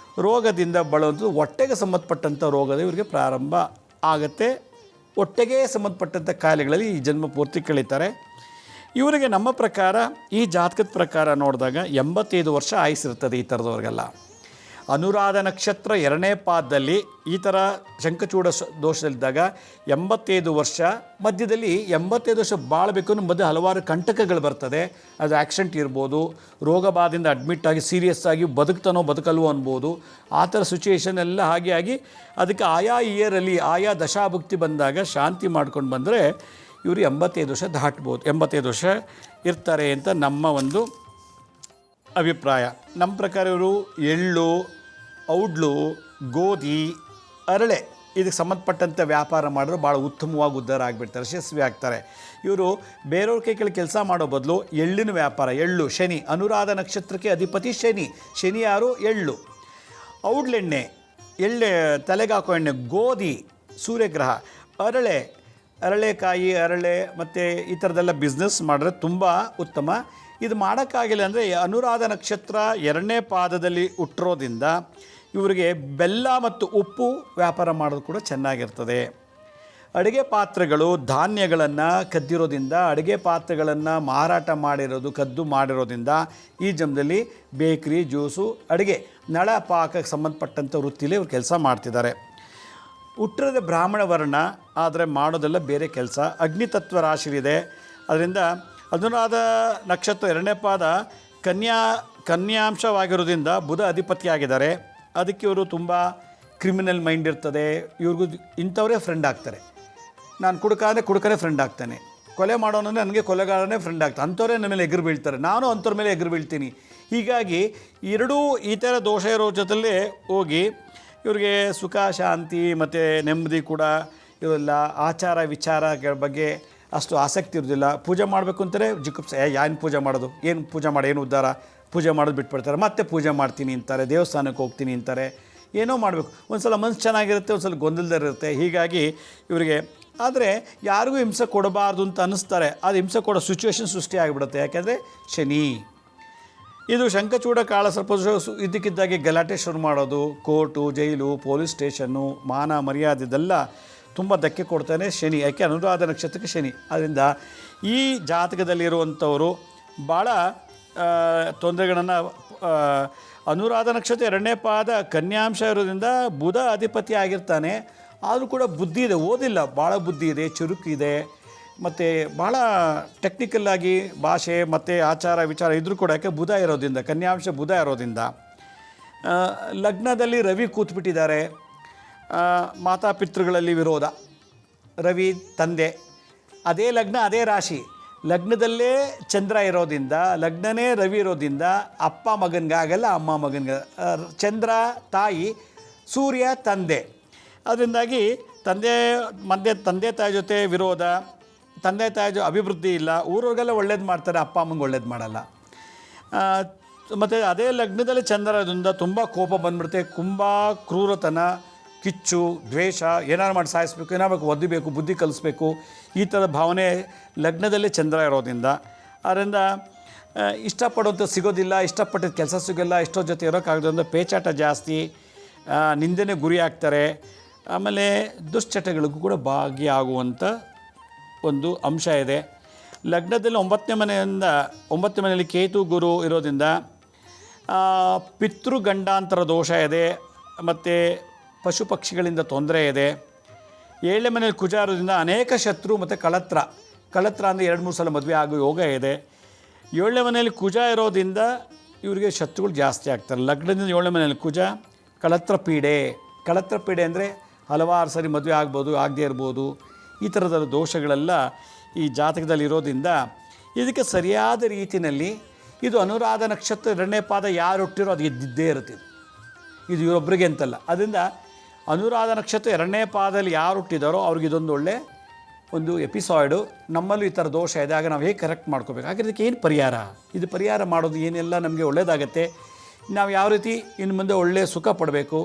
ರೋಗದಿಂದ ಬಳೋದು ಹೊಟ್ಟೆಗೆ ಸಂಬಂಧಪಟ್ಟಂಥ ರೋಗದ ಇವರಿಗೆ ಪ್ರಾರಂಭ ಆಗುತ್ತೆ. ಹೊಟ್ಟೆಗೆ ಸಂಬಂಧಪಟ್ಟಂಥ ಕಾಯಿಲೆಗಳಲ್ಲಿ ಈ ಜನ್ಮ ಪೂರ್ತಿ ಕಳೀತಾರೆ. ಇವರಿಗೆ ನಮ್ಮ ಪ್ರಕಾರ, ಈ ಜಾತಕದ ಪ್ರಕಾರ ನೋಡಿದಾಗ 85 ವರ್ಷ ಆಯುಸ್ಸಿರ್ತದೆ ಈ ಥರದವ್ರಿಗೆಲ್ಲ. ಅನುರಾಧ ನಕ್ಷತ್ರ 2ನೇ ಪಾದದಲ್ಲಿ ಈ ಥರ ಶಂಖಚೂಡ ದೋಷದಲ್ಲಿದ್ದಾಗ 85 ವರ್ಷ, ಮಧ್ಯದಲ್ಲಿ 85 ವರ್ಷ ಬಾಳಬೇಕು ಅನ್ನೋ ಮಧ್ಯೆ ಹಲವಾರು ಕಂಟಕಗಳು ಬರ್ತದೆ. ಅದು ಆಕ್ಸಿಡೆಂಟ್ ಇರ್ಬೋದು, ರೋಗ ಬಾಧೆಯಿಂದ ಅಡ್ಮಿಟ್ ಆಗಿ ಸೀರಿಯಸ್ ಆಗಿ ಬದುಕ್ತಾನೋ ಬದುಕಲ್ವೋ ಅನ್ಬೋದು. ಆ ಥರ ಸಿಚುವೇಷನ್ ಎಲ್ಲ ಹಾಗೆ ಆಗಿ ಅದಕ್ಕೆ ಆಯಾ ಇಯರಲ್ಲಿ ಆಯಾ ದಶಾಭುಕ್ತಿ ಬಂದಾಗ ಶಾಂತಿ ಮಾಡ್ಕೊಂಡು ಬಂದರೆ ಇವರು 85 ವರ್ಷ ದಾಟ್ಬೋದು, 85 ವರ್ಷ ಇರ್ತಾರೆ ಅಂತ ನಮ್ಮ ಒಂದು ಅಭಿಪ್ರಾಯ. ನಮ್ಮ ಪ್ರಕಾರ ಇವರು ಎಳ್ಳು, ಔಡ್ಲು, ಗೋಧಿ, ಅರಳೆ ಇದಕ್ಕೆ ಸಂಬಂಧಪಟ್ಟಂಥ ವ್ಯಾಪಾರ ಮಾಡಿದ್ರು ಭಾಳ ಉತ್ತಮವಾಗಿ ಉದ್ಧಾರ ಆಗಿಬಿಡ್ತಾರೆ, ಯಶಸ್ವಿ ಆಗ್ತಾರೆ. ಇವರು ಬೇರೆಯವ್ರ ಕೈ ಕೆಳಗೆ ಕೆಲಸ ಮಾಡೋ ಬದಲು ಎಳ್ಳಿನ ವ್ಯಾಪಾರ, ಎಳ್ಳು ಶನಿ, ಅನುರಾಧ ನಕ್ಷತ್ರಕ್ಕೆ ಅಧಿಪತಿ ಶನಿ. ಶನಿ ಯಾರು? ಎಳ್ಳು. ಔಡ್ಲೆಣ್ಣೆ, ತಲೆಗೆ ಹಾಕೋ ಎಣ್ಣೆ. ಗೋಧಿ ಸೂರ್ಯಗ್ರಹ. ಅರಳೆಕಾಯಿ, ಅರಳೆ ಮತ್ತು ಈ ಥರದ್ದೆಲ್ಲ ಬಿಸ್ನೆಸ್ ಮಾಡಿದ್ರೆ ತುಂಬ ಉತ್ತಮ. ಇದು ಮಾಡೋಕ್ಕಾಗಿಲ್ಲ ಅಂದರೆ ಅನುರಾಧ ನಕ್ಷತ್ರ 2ನೇ ಪಾದದಲ್ಲಿ ಹುಟ್ಟಿರೋದ್ರಿಂದ ಇವರಿಗೆ ಬೆಲ್ಲ ಮತ್ತು ಉಪ್ಪು ವ್ಯಾಪಾರ ಮಾಡೋದು ಕೂಡ ಚೆನ್ನಾಗಿರ್ತದೆ. ಅಡುಗೆ ಪಾತ್ರೆಗಳು, ಧಾನ್ಯಗಳನ್ನು ಕದ್ದಿರೋದ್ರಿಂದ, ಅಡುಗೆ ಪಾತ್ರೆಗಳನ್ನು ಮಾರಾಟ ಮಾಡಿರೋದು, ಕದ್ದು ಮಾಡಿರೋದ್ರಿಂದ ಈ ಜನ್ಮದಲ್ಲಿ ಬೇಕ್ರಿ, ಜ್ಯೂಸು, ಅಡುಗೆ, ನಳಪಾಕಕ್ಕೆ ಸಂಬಂಧಪಟ್ಟಂಥ ವೃತ್ತಿಲಿ ಇವರು ಕೆಲಸ ಮಾಡ್ತಿದ್ದಾರೆ. ಹುಟ್ಟಿರೋದೇ ಬ್ರಾಹ್ಮಣ ವರ್ಣ, ಆದರೆ ಮಾಡೋದೆಲ್ಲ ಬೇರೆ ಕೆಲಸ. ಅಗ್ನಿತತ್ವ ರಾಶಿಯಿದೆ. ಅದರಿಂದ ಅನುರಾಧ ನಕ್ಷತ್ರ 2ನೇ ಪಾದ ಕನ್ಯಾಂಶವಾಗಿರೋದ್ರಿಂದ ಬುಧ ಅಧಿಪತಿಯಾಗಿದ್ದಾರೆ. ಅದಕ್ಕೆ ಇವರು ತುಂಬ ಕ್ರಿಮಿನಲ್ ಮೈಂಡ್ ಇರ್ತದೆ. ಇವ್ರಿಗೂ ಇಂಥವರೇ ಫ್ರೆಂಡ್ ಆಗ್ತಾರೆ. ನಾನು ಕುಡುಕನೇ ಫ್ರೆಂಡ್ ಆಗ್ತಾನೆ, ಕೊಲೆ ಮಾಡೋನೇ ನನಗೆ ಕೊಲೆಗಾರನೇ ಫ್ರೆಂಡ್ ಆಗ್ತಾನೆ, ಅಂಥವರೇ ನನ್ನ ಮೇಲೆ ಎದುರು ಬೀಳ್ತಾರೆ, ನಾನು ಅಂಥವ್ರ ಮೇಲೆ ಎದುರು ಬೀಳ್ತೀನಿ. ಹೀಗಾಗಿ ಎರಡೂ ಈ ಥರ ದೋಷ ಇರೋ ಜೊತೆಲೇ ಹೋಗಿ ಇವ್ರಿಗೆ ಸುಖ, ಶಾಂತಿ ಮತ್ತು ನೆಮ್ಮದಿ ಕೂಡ ಇವೆಲ್ಲ ಆಚಾರ ವಿಚಾರಗಳ ಬಗ್ಗೆ ಅಷ್ಟು ಆಸಕ್ತಿ ಇರೋದಿಲ್ಲ. ಪೂಜೆ ಮಾಡಬೇಕು ಅಂತಾರೆ ಜಿಗುಪ್ಸೆ, ಏನು ಪೂಜೆ ಮಾಡೋದು, ಏನು ಉದ್ಧಾರ, ಪೂಜೆ ಮಾಡೋದು ಬಿಟ್ಬಿಡ್ತಾರೆ. ಮತ್ತೆ ಪೂಜೆ ಮಾಡ್ತೀನಿ ಅಂತಾರೆ, ದೇವಸ್ಥಾನಕ್ಕೆ ಹೋಗ್ತೀನಿ ಅಂತಾರೆ, ಏನೋ ಮಾಡಬೇಕು. ಒಂದು ಸಲ ಮನಸ್ಸು ಚೆನ್ನಾಗಿರುತ್ತೆ, ಒಂದು ಸಲ ಗೊಂದಲದಲ್ಲಿರುತ್ತೆ. ಹೀಗಾಗಿ ಇವರಿಗೆ ಆದರೆ ಯಾರಿಗೂ ಹಿಂಸೆ ಕೊಡಬಾರ್ದು ಅಂತ ಅನ್ನಿಸ್ತಾರೆ. ಅದು ಹಿಂಸೆ ಕೊಡೋ ಸಿಚುವೇಶನ್ ಸೃಷ್ಟಿ ಆಗಿಬಿಡುತ್ತೆ. ಯಾಕೆಂದರೆ ಶನಿ. ಇದು ಶಂಖಚೂಡ ಕಾಳ ಸ್ವಲ್ಪ ಇದಕ್ಕಿದ್ದಾಗೆ ಗಲಾಟೆ ಶುರು ಮಾಡೋದು, ಕೋರ್ಟು, ಜೈಲು, ಪೊಲೀಸ್ ಸ್ಟೇಷನ್ನು, ಮಾನ ಮರ್ಯಾದೆ ಇದೆಲ್ಲ ತುಂಬ ಧಕ್ಕೆ ಕೊಡ್ತಾನೆ ಶನಿ. ಯಾಕೆ? ಅನುರಾಧ ನಕ್ಷತ್ರಕ್ಕೆ ಶನಿ. ಆದ್ದರಿಂದ ಈ ಜಾತಕದಲ್ಲಿರುವಂಥವರು ಭಾಳ ತೊಂದರೆಗಳನ್ನು, ಅನುರಾಧ ನಕ್ಷತ್ರ 2ನೇ ಪಾದ ಕನ್ಯಾಂಶ ಇರೋದ್ರಿಂದ ಬುಧ ಅಧಿಪತಿ ಆಗಿರ್ತಾನೆ. ಆದರೂ ಕೂಡ ಬುದ್ಧಿ ಇದೆ, ಓದಿಲ್ಲ, ಭಾಳ ಬುದ್ಧಿ ಇದೆ, ಚುರುಕಿದೆ, ಮತ್ತು ಭಾಳ ಟೆಕ್ನಿಕಲ್ಲಾಗಿ ಭಾಷೆ ಮತ್ತು ಆಚಾರ ವಿಚಾರ ಇದ್ರೂ ಕೂಡ, ಯಾಕೆ ಬುಧ ಇರೋದ್ರಿಂದ, ಕನ್ಯಾಂಶ ಬುಧ ಇರೋದ್ರಿಂದ. ಲಗ್ನದಲ್ಲಿ ರವಿ ಕೂತ್ಬಿಟ್ಟಿದ್ದಾರೆ. ಮಾತಾಪಿತೃಗಳಲ್ಲಿ ವಿರೋಧ. ರವಿ ತಂದೆ, ಅದೇ ಲಗ್ನ ಅದೇ ರಾಶಿ, ಲಗ್ನದಲ್ಲೇ ಚಂದ್ರ ಇರೋದ್ರಿಂದ, ಲಗ್ನನೇ ರವಿ ಇರೋದ್ರಿಂದ ಅಪ್ಪ ಮಗನಿಗಾಗಲ್ಲ, ಅಮ್ಮ ಮಗನಿಗೆ. ಚಂದ್ರ ತಾಯಿ, ಸೂರ್ಯ ತಂದೆ. ಅದರಿಂದಾಗಿ ತಂದೆ ತಾಯಿ ಜೊತೆ ವಿರೋಧ, ತಂದೆ ತಾಯಿ ಅಭಿವೃದ್ಧಿ ಇಲ್ಲ. ಊರವ್ರಿಗೆಲ್ಲ ಒಳ್ಳೇದು ಮಾಡ್ತಾರೆ, ಅಪ್ಪ ಅಮ್ಮಂಗೆ ಒಳ್ಳೇದು ಮಾಡಲ್ಲ. ಮತ್ತು ಅದೇ ಲಗ್ನದಲ್ಲಿ ಚಂದ್ರ ಇರೋದ್ರಿಂದ ತುಂಬ ಕೋಪ ಬಂದ್ಬಿಡುತ್ತೆ. ತುಂಬ ಕ್ರೂರತನ, ಕಿಚ್ಚು, ದ್ವೇಷ, ಏನಾರು ಮಾಡಿ ಸಾಯಿಸ್ಬೇಕು, ಏನಾಗಬೇಕು, ಒದ್ದಬೇಕು, ಬುದ್ಧಿ ಕಲಿಸ್ಬೇಕು, ಈ ಥರದ ಭಾವನೆ ಲಗ್ನದಲ್ಲೇ ಚಂದ್ರ ಇರೋದ್ರಿಂದ. ಅದರಿಂದ ಇಷ್ಟಪಡೋಂಥ ಸಿಗೋದಿಲ್ಲ, ಇಷ್ಟಪಟ್ಟಿದ್ದ ಕೆಲಸ ಸಿಗೋಲ್ಲ, ಇಷ್ಟೋ ಜೊತೆ ಇರೋಕ್ಕಾಗೋದ್ರಿಂದ ಪೇಚಾಟ ಜಾಸ್ತಿ, ನಿಂದನೆ ಗುರಿ ಆಗ್ತಾರೆ. ಆಮೇಲೆ ದುಶ್ಚಟಗಳಿಗೂ ಕೂಡ ಭಾಗಿಯಾಗುವಂಥ ಒಂದು ಅಂಶ ಇದೆ. ಲಗ್ನದಲ್ಲಿ 9ನೇ ಮನೆಯಲ್ಲಿ ಕೇತು ಗುರು ಇರೋದ್ರಿಂದ ಪಿತೃಗಂಡಾಂತರ ದೋಷ ಇದೆ, ಮತ್ತು ಪಶು ಪಕ್ಷಿಗಳಿಂದ ತೊಂದರೆ ಇದೆ. 7ನೇ ಮನೆಯಲ್ಲಿ ಕುಜ ಇರೋದ್ರಿಂದ ಅನೇಕ ಶತ್ರು ಮತ್ತು ಕಳತ್ರ ಅಂದರೆ 2-3 ಸಲ ಮದುವೆ ಆಗೋ ಯೋಗ ಇದೆ. 7ನೇ ಮನೆಯಲ್ಲಿ ಕುಜ ಇರೋದ್ರಿಂದ ಇವರಿಗೆ ಶತ್ರುಗಳು ಜಾಸ್ತಿ ಆಗ್ತಾರೆ. ಲಗ್ನದಿಂದ 7ನೇ ಮನೆಯಲ್ಲಿ ಕುಜ, ಕಳತ್ರ ಪೀಡೆ ಅಂದರೆ ಹಲವಾರು ಸರಿ ಮದುವೆ ಆಗ್ಬೋದು, ಆಗದೇ ಇರ್ಬೋದು. ಈ ಥರದ ದೋಷಗಳೆಲ್ಲ ಈ ಜಾತಕದಲ್ಲಿ ಇರೋದ್ರಿಂದ ಇದಕ್ಕೆ ಸರಿಯಾದ ರೀತಿಯಲ್ಲಿ ಇದು ಅನುರಾಧ ನಕ್ಷತ್ರ 2ನೇ ಪಾದ ಯಾರು ಹುಟ್ಟಿರೋ ಅದು ಇದ್ದಿದ್ದೇ ಇರುತ್ತೆ. ಇದು ಇವರೊಬ್ಬರಿಗೆ ಅಂತಲ್ಲ. ಅದರಿಂದ ಅನುರಾಧ ನಕ್ಷತ್ರ 2ನೇ ಪಾದದಲ್ಲಿ ಯಾರು ಹುಟ್ಟಿದಾರೋ ಅವ್ರಿಗೆ ಇದೊಂದು ಒಳ್ಳೆ ಒಂದು ಎಪಿಸೋಡು. ನಮ್ಮಲ್ಲೂ ಈ ಥರ ದೋಷ ಇದೆ, ಆಗ ನಾವು ಹೇಗೆ ಕರೆಕ್ಟ್ ಮಾಡ್ಕೋಬೇಕು, ಹಾಗೆ ಇದಕ್ಕೆ ಏನು ಪರಿಹಾರ, ಇದು ಪರಿಹಾರ ಮಾಡೋದು ಏನೆಲ್ಲ ನಮಗೆ ಒಳ್ಳೆಯದಾಗತ್ತೆ, ನಾವು ಯಾವ ರೀತಿ ಇನ್ನು ಮುಂದೆ ಒಳ್ಳೆಯ ಸುಖ ಪಡಬೇಕು.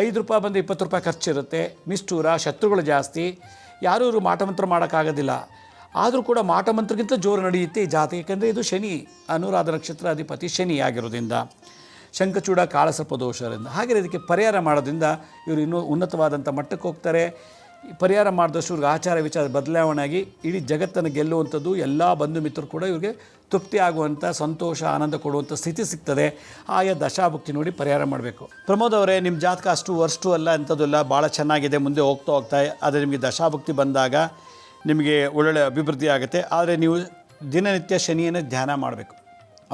5 ರೂಪಾಯಿ ಬಂದು 20 ರೂಪಾಯಿ ಖರ್ಚಿರುತ್ತೆ, ನಿಷ್ಠೂರ, ಶತ್ರುಗಳು ಜಾಸ್ತಿ, ಯಾರೂ ಇವರು ಮಾಟಮಂತ್ರ ಮಾಡೋಕ್ಕಾಗೋದಿಲ್ಲ. ಆದರೂ ಕೂಡ ಮಾಟಮಂತ್ರಕ್ಕಿಂತ ಜೋರು ನಡೆಯುತ್ತೆ ಈ ಜಾತಿ. ಏಕೆಂದರೆ ಇದು ಶನಿ, ಅನುರಾಧ ನಕ್ಷತ್ರ ಅಧಿಪತಿ ಶನಿ ಆಗಿರೋದ್ರಿಂದ, ಶಂಖಚೂಡ ಕಾಳಸರ್ಪ ದೋಷದಿಂದ. ಹಾಗೆ ಇದಕ್ಕೆ ಪರಿಹಾರ ಮಾಡೋದ್ರಿಂದ ಇವರು ಇನ್ನೂ ಉನ್ನತವಾದಂಥ ಮಟ್ಟಕ್ಕೆ ಹೋಗ್ತಾರೆ. ಪರಿಹಾರ ಮಾಡಿದಷ್ಟು ಇವ್ರಿಗೆ ಆಚಾರ ವಿಚಾರ ಬದಲಾವಣೆ ಆಗಿ ಇಡೀ ಜಗತ್ತನ್ನು ಗೆಲ್ಲುವಂಥದ್ದು, ಎಲ್ಲ ಬಂಧು ಮಿತ್ರರು ಕೂಡ ಇವ್ರಿಗೆ ತೃಪ್ತಿ ಆಗುವಂಥ, ಸಂತೋಷ ಆನಂದ ಕೊಡುವಂಥ ಸ್ಥಿತಿ ಸಿಗ್ತದೆ. ಆಯಾ ದಶಾಭುಕ್ತಿ ನೋಡಿ ಪರಿಹಾರ ಮಾಡಬೇಕು. ಪ್ರಮೋದ್ ಅವರೇ, ನಿಮ್ಮ ಜಾತಕ ಅಷ್ಟು ಅಲ್ಲ, ಅಂಥದ್ದಲ್ಲ, ಭಾಳ ಚೆನ್ನಾಗಿದೆ, ಮುಂದೆ ಹೋಗ್ತಾ ಆದರೆ ನಿಮಗೆ ದಶಾಭುಕ್ತಿ ಬಂದಾಗ ನಿಮಗೆ ಒಳ್ಳೊಳ್ಳೆ ಅಭಿವೃದ್ಧಿ ಆಗುತ್ತೆ. ಆದರೆ ನೀವು ದಿನನಿತ್ಯ ಶನಿಯನ್ನು ಧ್ಯಾನ ಮಾಡಬೇಕು.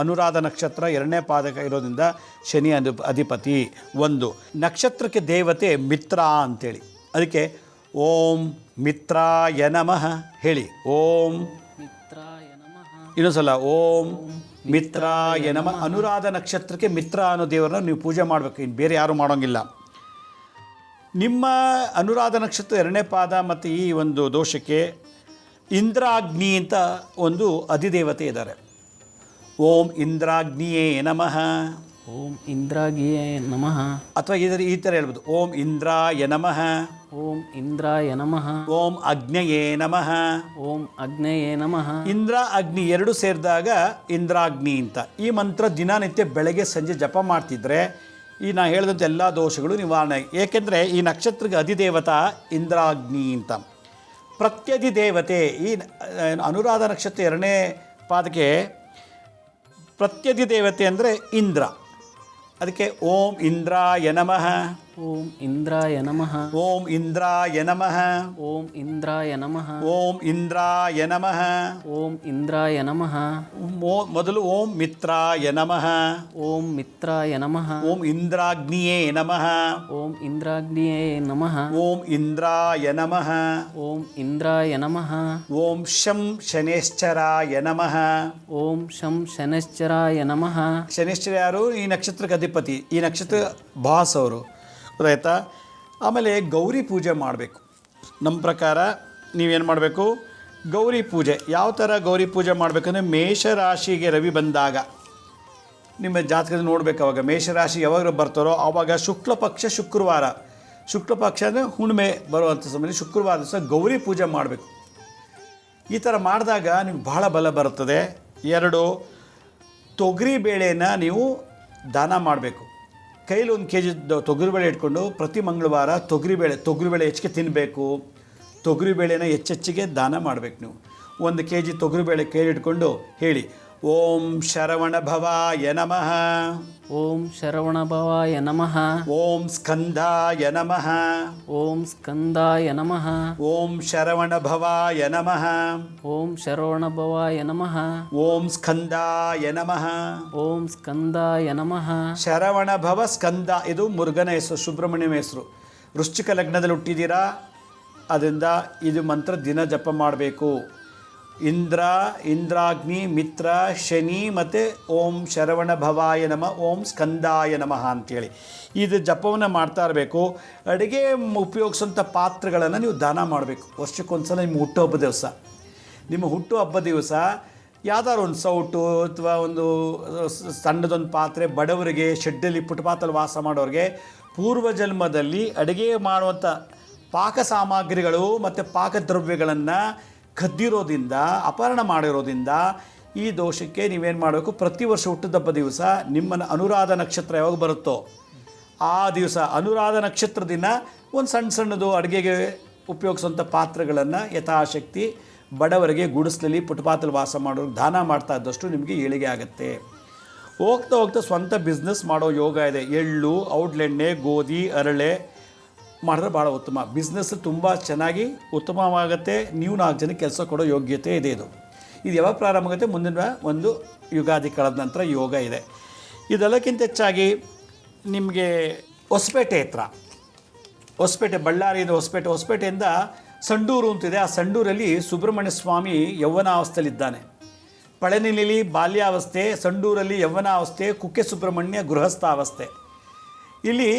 ಅನುರಾಧ ನಕ್ಷತ್ರ 2ನೇ ಪಾದಕ ಇರೋದ್ರಿಂದ ಶನಿ ಅಧಿಪತಿ. ಒಂದು ನಕ್ಷತ್ರಕ್ಕೆ ದೇವತೆ ಮಿತ್ರ ಅಂತೇಳಿ, ಅದಕ್ಕೆ ಓಂ ಮಿತ್ರಾಯ ನಮಃ ಹೇಳಿ. ಓಂ ಮಿತ್ರಾಯ ನಮಃ. ಇನ್ನೊಂದ್ಸಲ ಓಂ ಮಿತ್ರಾಯ ನಮಃ. ಅನುರಾಧ ನಕ್ಷತ್ರಕ್ಕೆ ಮಿತ್ರ ಅನ್ನೋ ದೇವರನ್ನ ನೀವು ಪೂಜೆ ಮಾಡಬೇಕು, ಇನ್ನು ಬೇರೆ ಯಾರೂ ಮಾಡೋಂಗಿಲ್ಲ. ನಿಮ್ಮ ಅನುರಾಧ ನಕ್ಷತ್ರ 2ನೇ ಪಾದ ಮತ್ತು ಈ ಒಂದು ದೋಷಕ್ಕೆ ಇಂದ್ರಾಗ್ನಿ ಅಂತ ಒಂದು ಅಧಿದೇವತೆ ಇದ್ದಾರೆ. ಓಂ ಇಂದ್ರಾಗ್ನಿಯೇ ನಮಃ. ಓಂ ಇಂದ್ರಾಗಿಯೇ ನಮಃ. ಅಥವಾ ಈ ಥರ ಹೇಳ್ಬೋದು, ಓಂ ಇಂದ್ರಾಯ ನಮಃ. ಓಂ ಇಂದ್ರಾಯ ನಮಃ. ಓಂ ಅಗ್ನಯೇ ನಮಃ. ಓಂ ಅಗ್ನೇಯೇ ನಮಃ. ಇಂದ್ರ ಅಗ್ನಿ ಎರಡು ಸೇರಿದಾಗ ಇಂದ್ರಾಗ್ನಿ ಅಂತ. ಈ ಮಂತ್ರ ದಿನನಿತ್ಯ ಬೆಳಗ್ಗೆ ಸಂಜೆ ಜಪ ಮಾಡ್ತಿದ್ರೆ ಈ ನಾ ಹೇಳಿದಂಥ ಎಲ್ಲ ದೋಷಗಳು ನಿವಾರಣೆ. ಏಕೆಂದರೆ ಈ ನಕ್ಷತ್ರಕ್ಕೆ ಅಧಿದೇವತಾ ಇಂದ್ರಾಗ್ನಿ ಅಂತ. ಪ್ರತ್ಯಧಿದೇವತೆ ಈ ಅನುರಾಧ ನಕ್ಷತ್ರ 2ನೇ ಪಾದಕ್ಕೆ ಪ್ರತ್ಯಧಿದೇವತೆ ಅಂದರೆ ಇಂದ್ರ. ಅದಕ್ಕೆ ಓಂ ಇಂದ್ರಾಯ ನಮಃ. ಓಂ ಇಂದ್ರಾಯ ನಮಃ. ಓಂ ಇಂದ್ರಾಯ ನಮಃ. ಓಂ ಇಂದ್ರಾಯ ನಮಃ. ಓಂ ಇಂದ್ರಾಯ ನಮಃ. ಓಂ ಇಂದ್ರಾಯ ನಮಃ. ಮೊದಲು ಓಂ ಮಿತ್ರಾಯ ನಮಃ. ಓಂ ಮಿತ್ರಾಯ ನಮಃ. ಓಂ ಇಂದ್ರಾಗ್ನಿಯೇ ನಮಃ. ಓಂ ಇಂದ್ರಾಗ್ನಿಯೇ ನಮಃ. ಓಂ ಇಂದ್ರಾಯ ನಮಃ. ಓಂ ಇಂದ್ರಾಯ ನಮಃ. ಓಂ ಶಂ ಶನೇಶ್ಚರಾಯ ನಮಃ. ಓಂ ಶಂ ಶನೈಶ್ಚರಾಯ ನಮಃ. ಶನೇಶ್ಚರ ಯಾರು? ಈ ನಕ್ಷತ್ರಕ್ಕೆ ಅಧಿಪತಿ, ಈ ನಕ್ಷತ್ರ ಬಾಸ್ ಅವರು, ಗೊತ್ತಾಯ್ತಾ? ಆಮೇಲೆ ಗೌರಿ ಪೂಜೆ ಮಾಡಬೇಕು. ನಮ್ಮ ಪ್ರಕಾರ ನೀವೇನು ಮಾಡಬೇಕು? ಗೌರಿ ಪೂಜೆ ಯಾವ ಥರ ಗೌರಿ ಪೂಜೆ ಮಾಡಬೇಕಂದ್ರೆ, ಮೇಷರಾಶಿಗೆ ರವಿ ಬಂದಾಗ ನಿಮ್ಮ ಜಾತಕದಲ್ಲಿ ನೋಡಬೇಕು. ಅವಾಗ ಮೇಷರಾಶಿ ಯಾವಾಗ ಬರ್ತಾರೋ ಆವಾಗ ಶುಕ್ಲ ಪಕ್ಷ ಶುಕ್ರವಾರ, ಶುಕ್ಲ ಪಕ್ಷ ಅಂದರೆ ಹುಣ್ಣಿಮೆ ಬರುವಂಥ ಸಮಯದಲ್ಲಿ ಶುಕ್ರವಾರ ದಿವಸ ಗೌರಿ ಪೂಜೆ ಮಾಡಬೇಕು. ಈ ಥರ ಮಾಡಿದಾಗ ನಿಮ್ಗೆ ಭಾಳ ಬಲ ಬರುತ್ತದೆ. 2 ತೊಗರಿ ಬೇಳೆನ ನೀವು ದಾನ ಮಾಡಬೇಕು. ಕೈಲಿ 1 kg ತೊಗರಿಬೇಳೆ ಇಟ್ಕೊಂಡು ಪ್ರತಿ ಮಂಗಳವಾರ ತೊಗರಿಬೇಳೆ ಹೆಚ್ಚಿಗೆ ತಿನ್ನಬೇಕು. ತೊಗರಿಬೇಳೆನ ಹೆಚ್ಚೆಚ್ಚಿಗೆ ದಾನ ಮಾಡಬೇಕು. ನೀವು 1 kg ತೊಗರಿಬೇಳೆ ಕೈಲಿ ಇಟ್ಕೊಂಡು ಹೇಳಿ, ಓಂ ಶರವಣ ಭವಾಯ ನಮಃ. ಓಂ ಶರವಣ ಭವಾಯ ನಮಃ. ಓಂ ಸ್ಕಂದಾಯ ನಮಃ. ಓಂ ಸ್ಕಂದಾಯ ನಮಃ. ಓಂ ಶರವಣ ಭವಾಯ ನಮಃ. ಓಂ ಶರವಣ ಭವಾಯ ನಮಃ. ಓಂ ಸ್ಕಂದಾಯ ನಮಃ. ಓಂ ಸ್ಕಂದಾಯ ನಮಃ. ಶರವಣ ಭವ ಸ್ಕಂದ ಇದು ಮುರುಗನ ಹೆಸರು, ಸುಬ್ರಹ್ಮಣ್ಯನ ಹೆಸರು. ವೃಶ್ಚಿಕ ಲಗ್ನದಲ್ಲಿ ಹುಟ್ಟಿದ್ದೀರಾ, ಅದರಿಂದ ಇದು ಮಂತ್ರ ದಿನ ಜಪ ಮಾಡಬೇಕು. ಇಂದ್ರಾಗ್ನಿ ಮಿತ್ರ ಶನಿ ಮತ್ತು ಓಂ ಶರವಣ ಭವಾಯ ನಮಃ, ಓಂ ಸ್ಕಂದಾಯ ನಮಃ ಅಂಥೇಳಿ ಇದು ಜಪವನ್ನು ಮಾಡ್ತಾ ಇರಬೇಕು. ಅಡುಗೆ ಉಪಯೋಗಿಸೋಂಥ ಪಾತ್ರೆಗಳನ್ನು ನೀವು ದಾನ ಮಾಡಬೇಕು. ವರ್ಷಕ್ಕೊಂದ್ಸಲ ನಿಮ್ಮ ಹುಟ್ಟುಹಬ್ಬದ ದಿವಸ, ನಿಮ್ಮ ಹುಟ್ಟುಹಬ್ಬದ ದಿವಸ ಯಾವ್ದಾದ್ರು ಒಂದು ಸೌಟು ಅಥವಾ ಒಂದು ಸಣ್ಣದೊಂದು ಪಾತ್ರೆ ಬಡವರಿಗೆ, ಶೆಡ್ಡಲ್ಲಿ ಫುಟ್ಪಾತಲ್ಲಿ ವಾಸ ಮಾಡೋರಿಗೆ ಪೂರ್ವಜನ್ಮದಲ್ಲಿ ಅಡುಗೆ ಮಾಡುವಂಥ ಪಾಕ ಸಾಮಗ್ರಿಗಳು ಮತ್ತು ಪಾಕದ್ರವ್ಯಗಳನ್ನು ಕದ್ದಿರೋದ್ರಿಂದ, ಅಪಹರಣ ಮಾಡಿರೋದ್ರಿಂದ ಈ ದೋಷಕ್ಕೆ ನೀವೇನು ಮಾಡಬೇಕು? ಪ್ರತಿ ವರ್ಷ ಹುಟ್ಟಿದಬ್ಬ ದಿವಸ ನಿಮ್ಮ ಅನುರಾಧ ನಕ್ಷತ್ರ ಯಾವಾಗ ಬರುತ್ತೋ ಆ ದಿವಸ ಅನುರಾಧ ನಕ್ಷತ್ರ ದಿನ ಒಂದು ಸಣ್ಣದು ಅಡುಗೆಗೆ ಉಪಯೋಗಿಸುವಂಥ ಪಾತ್ರೆಗಳನ್ನು ಯಥಾಶಕ್ತಿ ಬಡವರಿಗೆ, ಗುಡಿಸಲಲ್ಲಿ ಫುಟ್ಪಾತಲ್ಲಿ ವಾಸ ಮಾಡೋರಿಗೆ ದಾನ ಮಾಡ್ತಾ ಇದ್ದಷ್ಟು ನಿಮಗೆ ಏಳಿಗೆ ಆಗುತ್ತೆ. ಹೋಗ್ತಾ ಸ್ವಂತ ಬಿಸ್ನೆಸ್ ಮಾಡೋ ಯೋಗ ಇದೆ. ಎಳ್ಳು, ಔಡ್ಲೆಣ್ಣೆ, ಗೋಧಿ, ಅರಳೆ ಮಾಡಿದ್ರೆ ಭಾಳ ಉತ್ತಮ. ಬಿಸ್ನೆಸ್ ತುಂಬ ಚೆನ್ನಾಗಿ ಉತ್ತಮವಾಗುತ್ತೆ. ನೀವು 4 ಜನಕ್ಕೆ ಕೆಲಸ ಕೊಡೋ ಯೋಗ್ಯತೆ ಇದೆ. ಇದು ಯಾವಾಗ ಪ್ರಾರಂಭ ಆಗುತ್ತೆ? ಮುಂದಿನ ಒಂದು ಯುಗಾದಿ ಕಳೆದ ನಂತರ ಯೋಗ ಇದೆ. ಇದೆಲ್ಲಕ್ಕಿಂತ ಹೆಚ್ಚಾಗಿ ನಿಮಗೆ ಹೊಸಪೇಟೆ ಹತ್ರ, ಹೊಸಪೇಟೆ, ಬಳ್ಳಾರಿಯಿಂದ ಹೊಸಪೇಟೆಯಿಂದ ಸಂಡೂರು ಅಂತಿದೆ. ಆ ಸಂಡೂರಲ್ಲಿ ಸುಬ್ರಹ್ಮಣ್ಯ ಸ್ವಾಮಿ ಯೌವನಾವಸ್ಥೆಯಲ್ಲಿದ್ದಾನೆ. ಪಳನಿಲಿ ಬಾಲ್ಯಾವಸ್ಥೆ, ಸಂಡೂರಲ್ಲಿ ಯೌವನಾವಸ್ಥೆ, ಕುಕ್ಕೆ ಸುಬ್ರಹ್ಮಣ್ಯ ಗೃಹಸ್ಥಾವಸ್ಥೆ. ಇಲ್ಲಿ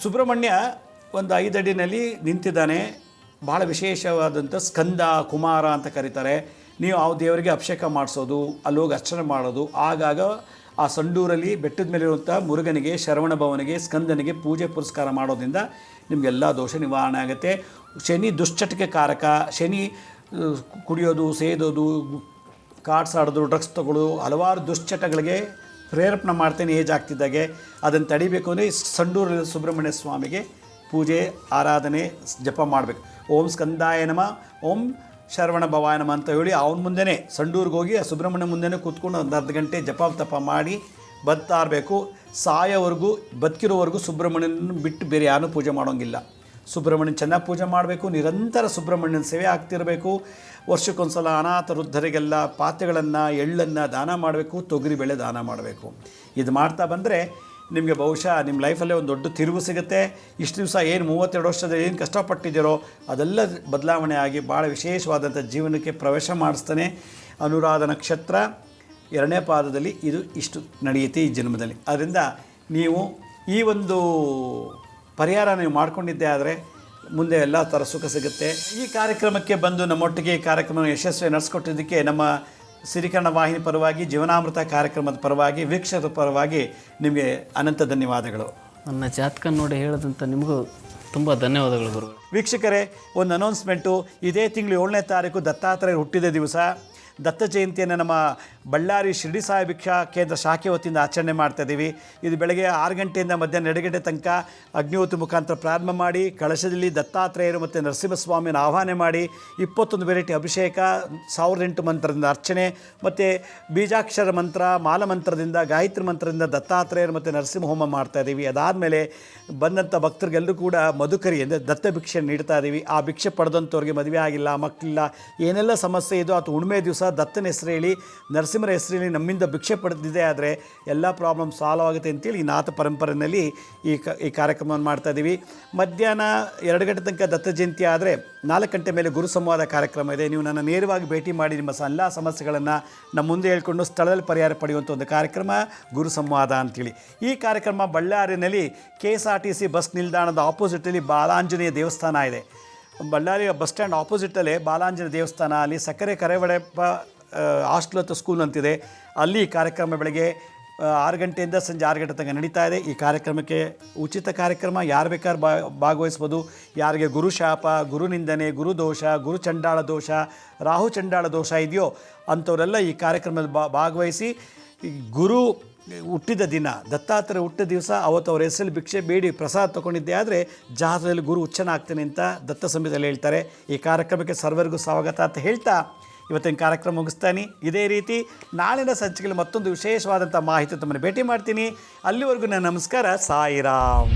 ಸುಬ್ರಹ್ಮಣ್ಯ ಒಂದು 5 ಅಡಿನಲ್ಲಿ ನಿಂತಿದ್ದಾನೆ. ಭಾಳ ವಿಶೇಷವಾದಂಥ ಸ್ಕಂದ ಕುಮಾರ ಅಂತ ಕರೀತಾರೆ. ನೀವು ಆ ದೇವರಿಗೆ ಅಭಿಷೇಕ ಮಾಡಿಸೋದು, ಅಲ್ಲೋಗಿ ಅರ್ಚನೆ ಮಾಡೋದು, ಆಗಾಗ ಆ ಸಂಡೂರಲ್ಲಿ ಬೆಟ್ಟದ ಮೇಲಿರುವಂಥ ಮುರುಗನಿಗೆ, ಶರವಣ ಭವನಿಗೆ, ಸ್ಕಂದನಿಗೆ ಪೂಜೆ ಪುರಸ್ಕಾರ ಮಾಡೋದ್ರಿಂದ ನಿಮಗೆಲ್ಲ ದೋಷ ನಿವಾರಣೆ ಆಗುತ್ತೆ. ಶನಿ ದುಶ್ಚಟಕ್ಕೆ ಕಾರಕ. ಶನಿ ಕುಡಿಯೋದು, ಸೇದೋದು, ಕಾರ್ಡ್ಸ್ ಆಡೋದು, ಡ್ರಗ್ಸ್ ತಗೊಳ್ಳೋದು, ಹಲವಾರು ದುಶ್ಚಟಗಳಿಗೆ ಪ್ರೇರೇಪಣೆ ಮಾಡ್ತೇನೆ ಏಜ್ ಆಗ್ತಿದ್ದಾಗೆ. ಅದನ್ನು ತಡಿಬೇಕು ಅಂದರೆ ಸಂಡೂರಲ್ಲಿ ಸುಬ್ರಹ್ಮಣ್ಯ ಸ್ವಾಮಿಗೆ ಪೂಜೆ, ಆರಾಧನೆ, ಜಪ ಮಾಡಬೇಕು. ಓಂ ಸ್ಕಂದಾಯ ನಮಃ, ಓಂ ಶರವಣ ಭವಾಯ ನಮಃ ಅಂತ ಹೇಳಿ ಅವನ ಮುಂದೆನೇ ಸಂಡೂರಿಗೆ ಹೋಗಿ ಆ ಸುಬ್ರಹ್ಮಣ್ಯ ಮುಂದೆನೇ ಕೂತ್ಕೊಂಡು ಒಂದು ಅರ್ಧ ಗಂಟೆ ಜಪ ತಪ ಮಾಡಿ ಬರ್ತಾ ಇರಬೇಕು. ಸಾಯೋವರೆಗೂ, ಬದುಕಿರೋವರೆಗೂ ಸುಬ್ರಹ್ಮಣ್ಯನ ಬಿಟ್ಟು ಬೇರೆ ಯಾರೂ ಪೂಜೆ ಮಾಡೋಂಗಿಲ್ಲ. ಸುಬ್ರಹ್ಮಣ್ಯನ ಚೆನ್ನಾಗಿ ಪೂಜೆ ಮಾಡಬೇಕು. ನಿರಂತರ ಸುಬ್ರಹ್ಮಣ್ಯನ ಸೇವೆ ಆಗ್ತಿರಬೇಕು. ವರ್ಷಕ್ಕೊಂದು ಸಲ ಅನಾಥ ವೃದ್ಧರಿಗೆಲ್ಲ ಪಾತ್ರೆಗಳನ್ನು, ಎಳ್ಳನ್ನು ದಾನ ಮಾಡಬೇಕು. ತೊಗರಿಬೇಳೆ ದಾನ ಮಾಡಬೇಕು. ಇದು ಮಾಡ್ತಾ ಬಂದರೆ ನಿಮಗೆ ಬಹುಶಃ ನಿಮ್ಮ ಲೈಫಲ್ಲೇ ಒಂದು ದೊಡ್ಡ ತಿರುವು ಸಿಗುತ್ತೆ. ಇಷ್ಟು ದಿವಸ ಏನು 32 ವರ್ಷದಲ್ಲಿ ಏನು ಕಷ್ಟಪಟ್ಟಿದ್ದೀರೋ ಅದೆಲ್ಲ ಬದಲಾವಣೆ ಆಗಿ ಭಾಳ ವಿಶೇಷವಾದಂಥ ಜೀವನಕ್ಕೆ ಪ್ರವೇಶ ಮಾಡಿಸ್ತಾನೆ. ಅನುರಾಧ ನಕ್ಷತ್ರ 2ನೇ ಪಾದದಲ್ಲಿ ಇದು ಇಷ್ಟು ನಡೆಯುತ್ತೆ ಈ ಜನ್ಮದಲ್ಲಿ. ಅದರಿಂದ ನೀವು ಈ ಒಂದು ಪರಿಹಾರ ನೀವು ಮಾಡ್ಕೊಂಡಿದ್ದೆ ಆದರೆ ಮುಂದೆ ಎಲ್ಲ ಥರ ಸುಖ ಸಿಗುತ್ತೆ. ಈ ಕಾರ್ಯಕ್ರಮಕ್ಕೆ ಬಂದು ನಮ್ಮೊಟ್ಟಿಗೆ ಈ ಕಾರ್ಯಕ್ರಮ ಯಶಸ್ವಿ ನಡೆಸ್ಕೊಟ್ಟಿದ್ದಕ್ಕೆ ನಮ್ಮ ಸಿರಿಕರ್ಣ ವಾಹಿನಿ ಪರವಾಗಿ, ಜೀವನಾಮೃತ ಕಾರ್ಯಕ್ರಮದ ಪರವಾಗಿ, ವೀಕ್ಷಕರ ಪರವಾಗಿ ನಿಮಗೆ ಅನಂತ ಧನ್ಯವಾದಗಳು. ನನ್ನ ಜಾತಕ ನೋಡಿ ಹೇಳೋದಂತ ನಿಮಗೂ ತುಂಬ ಧನ್ಯವಾದಗಳು ಗುರು. ವೀಕ್ಷಕರೇ, ಒಂದು ಅನೌನ್ಸ್ಮೆಂಟು. ಇದೇ ತಿಂಗಳು 7ನೇ ತಾರೀಕು ದತ್ತಾತ್ರೇಯರು ಹುಟ್ಟಿದ ದಿವಸ. ದತ್ತ ಜಯಂತಿಯನ್ನು ನಮ್ಮ ಬಳ್ಳಾರಿ ಶಿರ್ಡಿ ಸಾಯಿ ಭಿಕ್ಷಾ ಕೇಂದ್ರ ಶಾಖೆ ವತಿಯಿಂದ ಆಚರಣೆ ಮಾಡ್ತಾಯಿದ್ದೀವಿ. ಇದು ಬೆಳಗ್ಗೆ 6 ಗಂಟೆಯಿಂದ ಮಧ್ಯಾಹ್ನ 2 ಗಂಟೆ ತನಕ ಅಗ್ನಿಹೋತ್ರ ಮುಖಾಂತರ ಪ್ರಾರಂಭ ಮಾಡಿ, ಕಳಶದಲ್ಲಿ ದತ್ತಾತ್ರೇಯರು ಮತ್ತು ನರಸಿಂಹಸ್ವಾಮಿಯನ್ನು ಆಹ್ವಾನ ಮಾಡಿ 21 ವೆರೈಟಿ ಅಭಿಷೇಕ, 1008 ಮಂತ್ರದಿಂದ ಅರ್ಚನೆ ಮತ್ತು ಬೀಜಾಕ್ಷರ ಮಂತ್ರ, ಮಾಲಮಂತ್ರದಿಂದ, ಗಾಯತ್ರಿ ಮಂತ್ರದಿಂದ ದತ್ತಾತ್ರೇಯರು ಮತ್ತು ನರಸಿಂಹ ಹೋಮ ಮಾಡ್ತಾಯಿದ್ದೀವಿ. ಅದಾದಮೇಲೆ ಬಂದಂಥ ಭಕ್ತರಿಗೆಲ್ಲರೂ ಕೂಡ ಮಧುಕರಿ ಅಂದರೆ ದತ್ತ ಭಿಕ್ಷೆ ನೀಡ್ತಾ ಇದ್ದೀವಿ. ಆ ಭಿಕ್ಷೆ ಪಡೆದಂಥವ್ರಿಗೆ ಮದುವೆ ಆಗಿಲ್ಲ, ಮಕ್ಕಳಿಲ್ಲ, ಏನೆಲ್ಲ ಸಮಸ್ಯೆ ಇದೋ ಅದು ಹುಣ್ಣಿಮೆ ದಿವಸ ದತ್ತನ ಹೆಸರು ಹೇಳಿ, ನರಸಿಂಹರ ಹೆಸರು ಹೇಳಿ ನಮ್ಮಿಂದ ಭಿಕ್ಷೆ ಪಡೆದಿದೆ ಆದರೆ ಎಲ್ಲ ಪ್ರಾಬ್ಲಮ್ ಸಾಲ್ವ್ ಆಗುತ್ತೆ ಅಂತೇಳಿ ಈ ನಾಥ ಪರಂಪರೆಯಲ್ಲಿ ಈ ಕಾರ್ಯಕ್ರಮವನ್ನು ಮಾಡ್ತಾಯಿದ್ದೀವಿ. ಮಧ್ಯಾಹ್ನ 2 ಗಂಟೆ ತನಕ ದತ್ತ ಜಯಂತಿ ಆದರೆ 4 ಗಂಟೆ ಮೇಲೆ ಗುರು ಸಂವಾದ ಕಾರ್ಯಕ್ರಮ ಇದೆ. ನೀವು ನನ್ನ ನೇರವಾಗಿ ಭೇಟಿ ಮಾಡಿ ನಿಮ್ಮ ಎಲ್ಲ ಸಮಸ್ಯೆಗಳನ್ನು ನಮ್ಮ ಮುಂದೆ ಹೇಳ್ಕೊಂಡು ಸ್ಥಳದಲ್ಲಿ ಪರಿಹಾರ ಪಡೆಯುವಂಥ ಒಂದು ಕಾರ್ಯಕ್ರಮ ಗುರು ಸಂವಾದ ಅಂಥೇಳಿ. ಈ ಕಾರ್ಯಕ್ರಮ ಬಳ್ಳಾರಿನಲ್ಲಿ KSRTC ಬಸ್ ನಿಲ್ದಾಣದ ಆಪೋಸಿಟಲ್ಲಿ ಬಾಲಾಂಜನೇಯ ದೇವಸ್ಥಾನ ಇದೆ. ಬಳ್ಳಾರಿ ಬಸ್ ಸ್ಟ್ಯಾಂಡ್ ಆಪೋಸಿಟಲ್ಲೇ ಬಾಲಾಂಜನೇಯ ದೇವಸ್ಥಾನ, ಅಲ್ಲಿ ಸಕ್ಕರೆ ಕರೆವಡೆಪ್ಪ ಹಾಸ್ಟೆಲ್ ಅಥವಾ ಸ್ಕೂಲ್ ಅಂತಿದೆ. ಅಲ್ಲಿ ಕಾರ್ಯಕ್ರಮ ಬೆಳಗ್ಗೆ 6 ಗಂಟೆಯಿಂದ ಸಂಜೆ 6 ಗಂಟೆ ತನಕ ನಡೀತಾ ಇದೆ. ಈ ಕಾರ್ಯಕ್ರಮಕ್ಕೆ ಉಚಿತ ಕಾರ್ಯಕ್ರಮ, ಯಾರು ಬೇಕಾದ್ರೂ ಭಾಗವಹಿಸ್ಬೋದು. ಯಾರಿಗೆ ಗುರು ಶಾಪ, ಗುರು ನಿಂದನೆ, ಗುರು ದೋಷ, ಗುರು ಚಂಡಾಳ ದೋಷ, ರಾಹು ಚಂಡಾಳ ದೋಷ ಇದೆಯೋ ಅಂಥವರೆಲ್ಲ ಈ ಕಾರ್ಯಕ್ರಮದಲ್ಲಿ ಭಾಗವಹಿಸಿ ಗುರು ಹುಟ್ಟಿದ ದಿನ, ದತ್ತಾತ್ರೇಯ ಹುಟ್ಟಿದ ದಿವಸ ಅವತ್ತು ಅವ್ರ ಹೆಸರಲ್ಲಿ ಭಿಕ್ಷೆ ಬೇಡಿ ಪ್ರಸಾದ ತೊಗೊಂಡಿದ್ದೆ ಆದರೆ ಜಾತಕದಲ್ಲಿ ಗುರು ಉಚ್ಚನಾಗ್ತಾನೆ ಅಂತ ದತ್ತ ಸಂಹಿತೆಯಲ್ಲಿ ಹೇಳ್ತಾರೆ. ಈ ಕಾರ್ಯಕ್ರಮಕ್ಕೆ ಸರ್ವರಿಗೂ ಸ್ವಾಗತ ಅಂತ ಹೇಳ್ತಾ ಇವತ್ತಿನ ಕಾರ್ಯಕ್ರಮ ಮುಗಿಸ್ತಾನೆ. ಇದೇ ರೀತಿ ನಾಳಿನ ಸಂಚಿಕೆಯಲ್ಲಿ ಮತ್ತೊಂದು ವಿಶೇಷವಾದಂಥ ಮಾಹಿತಿ ತಮ್ಮನ್ನು ಭೇಟಿ ಮಾಡ್ತೀನಿ. ಅಲ್ಲಿವರೆಗೂ ನನ್ನ ನಮಸ್ಕಾರ. ಸಾಯಿರಾಮ್.